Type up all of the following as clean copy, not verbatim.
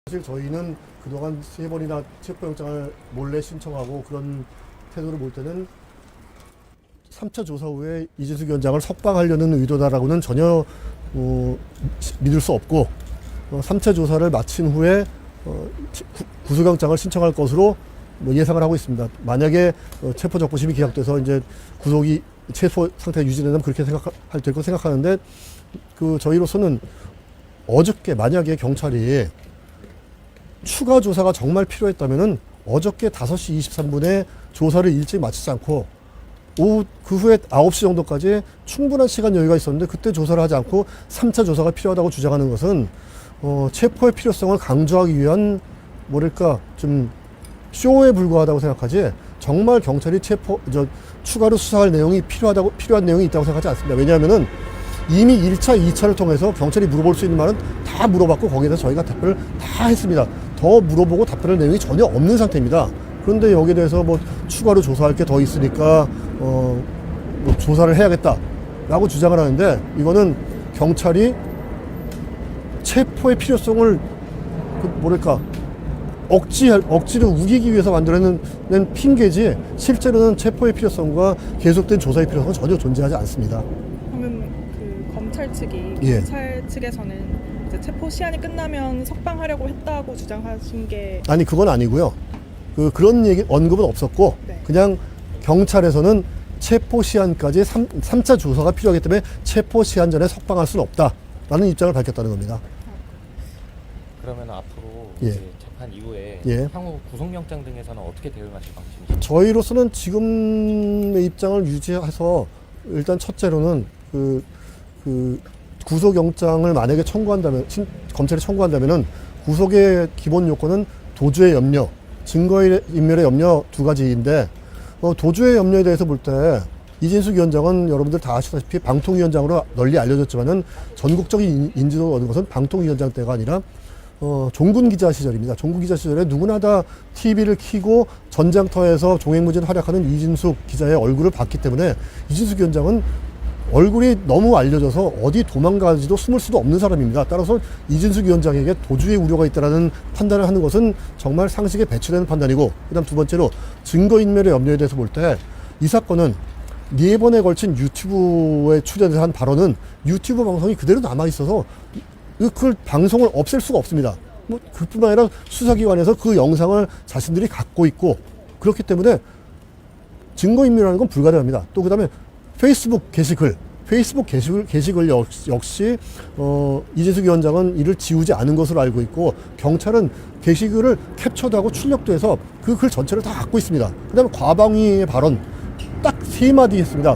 사실 저희는 그동안 3번이나 체포영장을 몰래 신청하고 그런 태도를 볼 때는 3차 조사 후에 이진숙 위원장을 석방하려는 의도다라고는 전혀 믿을 수 없고 3차 조사를 마친 후에 구속영장을 신청할 것으로 예상을 하고 있습니다. 만약에 체포적부심이 기각돼서 이제 구속이 체포 상태가 유지된다면 그렇게 될 거 생각하는데 저희로서는 어저께 만약에 경찰이 추가 조사가 정말 필요했다면은 어저께 5시 23분에 조사를 일찍 마치지 않고 오후 그 후에 9시 정도까지 충분한 시간 여유가 있었는데 그때 조사를 하지 않고 3차 조사가 필요하다고 주장하는 것은 체포의 필요성을 강조하기 위한 뭐랄까 좀 쇼에 불과하다고 생각하지 정말 경찰이 추가로 수사할 내용이 필요한 내용이 있다고 생각하지 않습니다. 왜냐하면은 이미 1차, 2차를 통해서 경찰이 물어볼 수 있는 말은 다 물어봤고 거기에 대해서 저희가 답변을 다 했습니다. 더 물어보고 답변할 내용이 전혀 없는 상태입니다. 그런데 여기에 대해서 추가로 조사할 게 더 있으니까 조사를 해야겠다라고 주장을 하는데 이거는 경찰이 체포의 필요성을 억지로 우기기 위해서 만들어낸 핑계지 실제로는 체포의 필요성과 계속된 조사의 필요성은 전혀 존재하지 않습니다. 방금 검찰 측이 예. 경찰 측에서는 이제 체포 시한이 끝나면 석방하려고 했다고 주장하신 게 아니 그건 아니고요. 그런 언급은 없었고 네. 그냥 경찰에서는 체포 시한까지 3차 조사가 필요하기 때문에 체포 시한 전에 석방할 수는 없다라는 입장을 밝혔다는 겁니다. 그러면 앞으로 예. 이제 재판 이후에 예. 향후 구속영장 등에서는 어떻게 대응하실 방침이십니까? 저희로서는 지금의 입장을 유지해서 일단 첫째로는 구속영장을 만약에 검찰이 청구한다면은 구속의 기본 요건은 도주의 염려, 증거인멸의 염려 두 가지인데 도주의 염려에 대해서 볼 때 이진숙 위원장은 여러분들 다 아시다시피 방통위원장으로 널리 알려졌지만은 전국적인 인지도를 얻은 것은 방통위원장 때가 아니라 종군 기자 시절입니다. 종군 기자 시절에 누구나 다 TV를 켜고 전장터에서 종횡무진 활약하는 이진숙 기자의 얼굴을 봤기 때문에 이진숙 위원장은 얼굴이 너무 알려져서 어디 도망가지도 숨을 수도 없는 사람입니다. 따라서 이진숙 위원장에게 도주의 우려가 있다는 판단을 하는 것은 정말 상식에 배치되는 판단이고, 그다음 두 번째로 증거인멸의 염려에 대해서 볼 때 이 사건은 4번에 걸친 유튜브에 출연해서 한 발언은 유튜브 방송이 그대로 남아있어서 그 방송을 없앨 수가 없습니다. 그뿐만 아니라 수사기관에서 그 영상을 자신들이 갖고 있고 그렇기 때문에 증거인멸이라는 건 불가능합니다. 또 그 다음에 페이스북 게시글 역시 이진숙 위원장은 이를 지우지 않은 것으로 알고 있고 경찰은 게시글을 캡처도 하고 출력도 해서 그 글 전체를 다 갖고 있습니다. 그 다음에 과방위의 발언 딱 3마디 했습니다.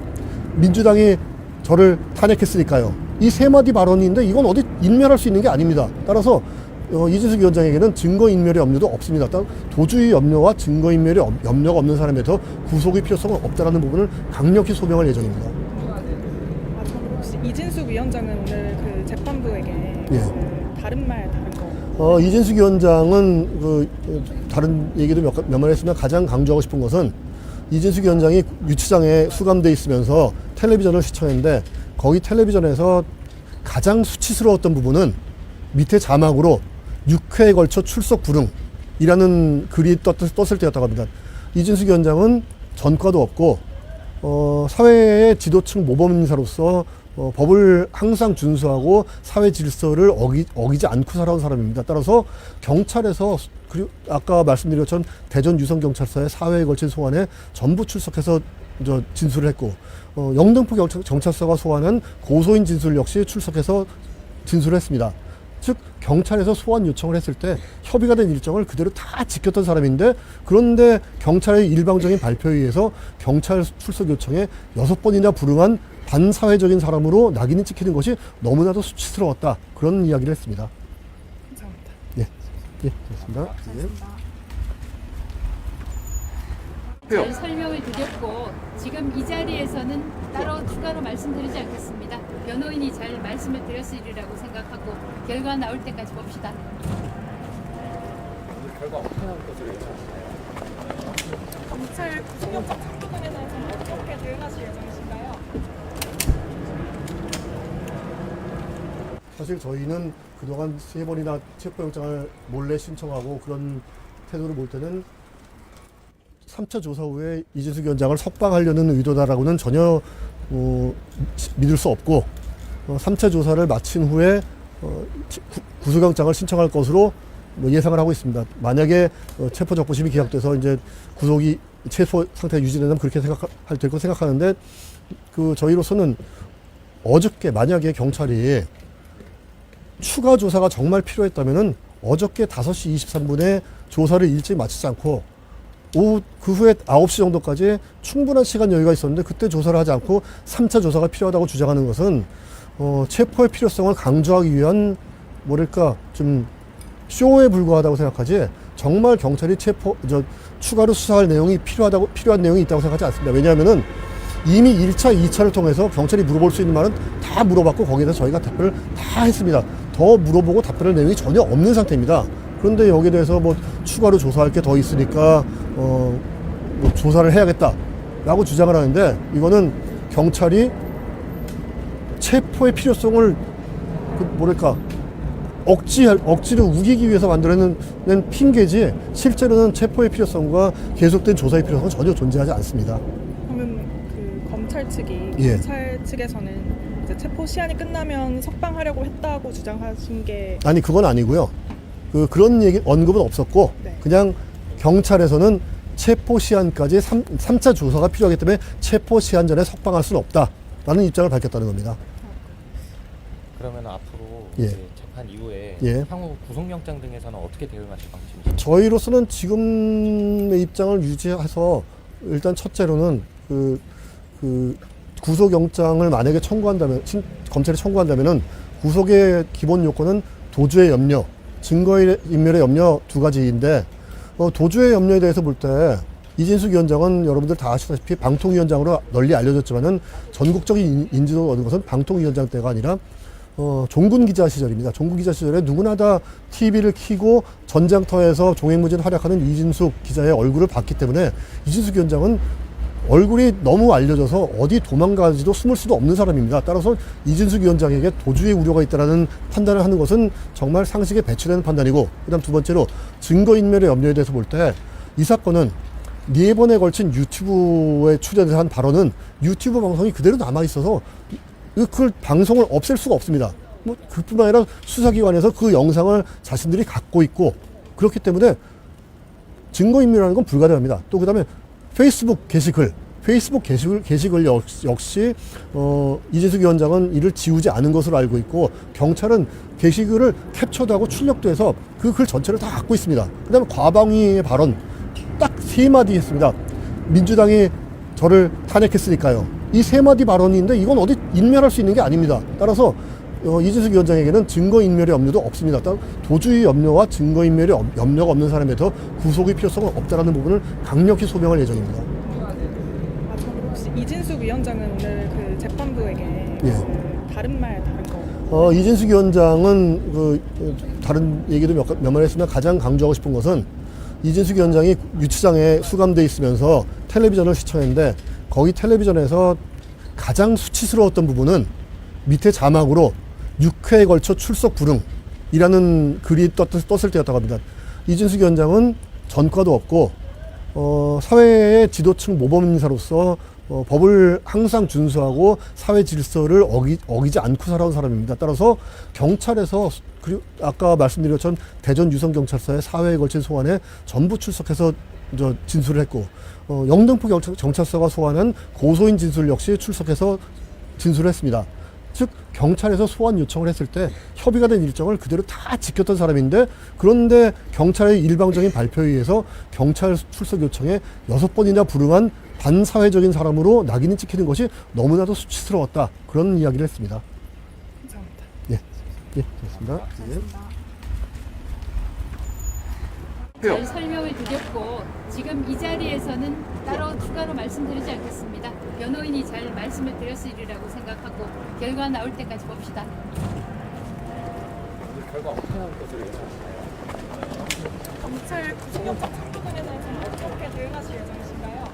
민주당이 저를 탄핵했으니까요. 이 3마디 발언인데 이건 어디 인멸할 수 있는 게 아닙니다. 따라서 이진숙 위원장에게는 증거인멸의 염려도 없습니다. 도주의 염려와 증거인멸의 염려가 없는 사람에 더 구속의 필요성은 없다는 부분을 강력히 소명할 예정입니다. 저는 혹시 이진숙 위원장은 오늘 재판부에게 예. 다른 거 이진숙 위원장은 다른 얘기도 몇 말 했으면 가장 강조하고 싶은 것은 이진숙 위원장이 유치장에 수감돼 있으면서 텔레비전을 시청했는데 거기 텔레비전에서 가장 수치스러웠던 부분은 밑에 자막으로 6회에 걸쳐 출석 불응이라는 글이 떴을 때였다고 합니다. 이진숙 위원장은 전과도 없고 사회의 지도층 모범인사로서 법을 항상 준수하고 사회 질서를 어기지 않고 살아온 사람입니다. 따라서 경찰에서 그리고 아까 말씀드린 것처럼 대전 유성경찰서의 4회에 걸친 소환에 전부 출석해서 진술을 했고 영등포 경찰서가 소환한 고소인 진술 역시 출석해서 진술을 했습니다. 즉 경찰에서 소환 요청을 했을 때 협의가 된 일정을 그대로 다 지켰던 사람인데 그런데 경찰의 일방적인 발표에 의해서 경찰 출석 요청에 6번이나 불응한 반사회적인 사람으로 낙인이 찍히는 것이 너무나도 수치스러웠다. 그런 이야기를 했습니다. 감사합니다. 예, 그렇습니다. 잘 설명을 드렸고 지금 이 자리에서는 따로 추가로 말씀드리지 않겠습니다. 변호인이 잘 말씀을 드렸으리라고 생각하고 결과 나올 때까지 봅시다. 검찰 구속영장 청구 등에 대해서는 어떻게 대응하실 예정이신가요? 사실 저희는 그동안 3번이나 체포영장을 몰래 신청하고 그런 태도를 볼 때는 3차 조사 후에 이진숙 위원장을 석방하려는 의도다라고는 전혀 믿을 수 없고 3차 조사를 마친 후에 구속영장을 신청할 것으로 예상을 하고 있습니다. 만약에 체포적부심이 기각돼서 이제 구속이 체포 상태가 유지된다면 그렇게 될 거 생각하는데 저희로서는 어저께 만약에 경찰이 추가 조사가 정말 필요했다면은 어저께 5시 23분에 조사를 일찍 마치지 않고 오후 그 후에 9시 정도까지 충분한 시간 여유가 있었는데 그때 조사를 하지 않고 3차 조사가 필요하다고 주장하는 것은 체포의 필요성을 강조하기 위한 뭐랄까 좀 쇼에 불과하다고 생각하지 정말 경찰이 추가로 수사할 내용이 필요한 내용이 있다고 생각하지 않습니다. 왜냐하면은 이미 1차, 2차를 통해서 경찰이 물어볼 수 있는 말은 다 물어봤고 거기에 대해서 저희가 답변을 다 했습니다. 더 물어보고 답변할 내용이 전혀 없는 상태입니다. 그런데 여기에 대해서 뭐 추가로 조사할 게 더 있으니까 뭐 조사를 해야겠다라고 주장을 하는데 이거는 경찰이 체포의 필요성을 뭐랄까 억지로 우기기 위해서 만들어낸 핑계지 실제로는 체포의 필요성과 계속된 조사의 필요성은 전혀 존재하지 않습니다. 그러면 검찰 측이 예. 경찰 측에서는 이제 체포 시한이 끝나면 석방하려고 했다고 주장하신 게 아니 그건 아니고요. 그런 얘기 언급은 없었고 네. 그냥 경찰에서는 체포 시한까지 3차 조사가 필요하기 때문에 체포 시한 전에 석방할 수는 없다라는 입장을 밝혔다는 겁니다. 그러면 앞으로 예. 이제 재판 이후에 예. 향후 구속영장 등에서는 어떻게 대응하실 방침이십니까? 저희로서는 지금의 입장을 유지해서 일단 첫째로는 구속영장을 만약에 검찰이 청구한다면은 구속의 기본 요건은 도주의 염려, 증거인멸의 염려 두 가지인데 도주의 염려에 대해서 볼 때 이진숙 위원장은 여러분들 다 아시다시피 방통위원장으로 널리 알려졌지만은 전국적인 인지도를 얻은 것은 방통위원장 때가 아니라 종군 기자 시절입니다. 종군 기자 시절에 누구나 다 TV를 켜고 전장터에서 종횡무진 활약하는 이진숙 기자의 얼굴을 봤기 때문에 이진숙 위원장은 얼굴이 너무 알려져서 어디 도망가지도 숨을 수도 없는 사람입니다. 따라서 이진숙 위원장에게 도주의 우려가 있다는 판단을 하는 것은 정말 상식에 배치되는 판단이고 그다음 두 번째로 증거인멸의 염려에 대해서 볼 때 이 사건은 4번에 걸친 유튜브에 출연해서 한 발언은 유튜브 방송이 그대로 남아있어서 그 방송을 없앨 수가 없습니다. 뭐 그뿐만 아니라 수사기관에서 그 영상을 자신들이 갖고 있고 그렇기 때문에 증거인멸하는 건 불가능합니다. 또 그다음에 페이스북 게시글 역시 이진숙 위원장은 이를 지우지 않은 것으로 알고 있고 경찰은 게시글을 캡처도 하고 출력도 해서 그 글 전체를 다 갖고 있습니다. 그다음에 과방위의 발언 딱 3마디 했습니다. 민주당이 저를 탄핵했으니까요. 이 3마디 발언인데 이건 어디 인멸할 수 있는 게 아닙니다. 따라서 이진숙 위원장에게는 증거인멸의 염려도 없습니다. 도주의 염려와 증거인멸의 염려가 없는 사람에 더 구속의 필요성은 없다는 부분을 강력히 소명할 예정입니다. 그럼 혹시 이진숙 위원장은 오늘 그 재판부에게 예. 다른 거 이진숙 위원장은 다른 얘기도 몇 번 했으면 가장 강조하고 싶은 것은 이진숙 위원장이 유치장에 수감돼 있으면서 텔레비전을 시청했는데 거기 텔레비전에서 가장 수치스러웠던 부분은 밑에 자막으로 6회에 걸쳐 출석 불응이라는 글이 떴을 때였다고 합니다. 이진숙 위원장은 전과도 없고 사회의 지도층 모범인사로서 법을 항상 준수하고 사회 질서를 어기지 않고 살아온 사람입니다. 따라서 경찰에서 그리고 아까 말씀드린 것처럼 대전 유성경찰서의 4회에 걸친 소환에 전부 출석해서 진술을 했고 영등포 경찰서가 소환한 고소인 진술 역시 출석해서 진술을 했습니다. 즉 경찰에서 소환 요청을 했을 때 협의가 된 일정을 그대로 다 지켰던 사람인데 그런데 경찰의 일방적인 발표에 의해서 경찰 출석 요청에 6번이나 불응한 반사회적인 사람으로 낙인이 찍히는 것이 너무나도 수치스러웠다. 그런 이야기를 했습니다. 감사합니다. 예, 좋습니다. 예. 잘 설명을 드렸고 지금 이 자리에서는 따로 추가로 말씀드리지 않겠습니다. 변호인이 잘 말씀을 드렸으리라고 생각하고 결과 나올 때까지 봅시다. 검찰 구속영장 청구 등에 대해서는 어떻게 대응하실 예정이신가요?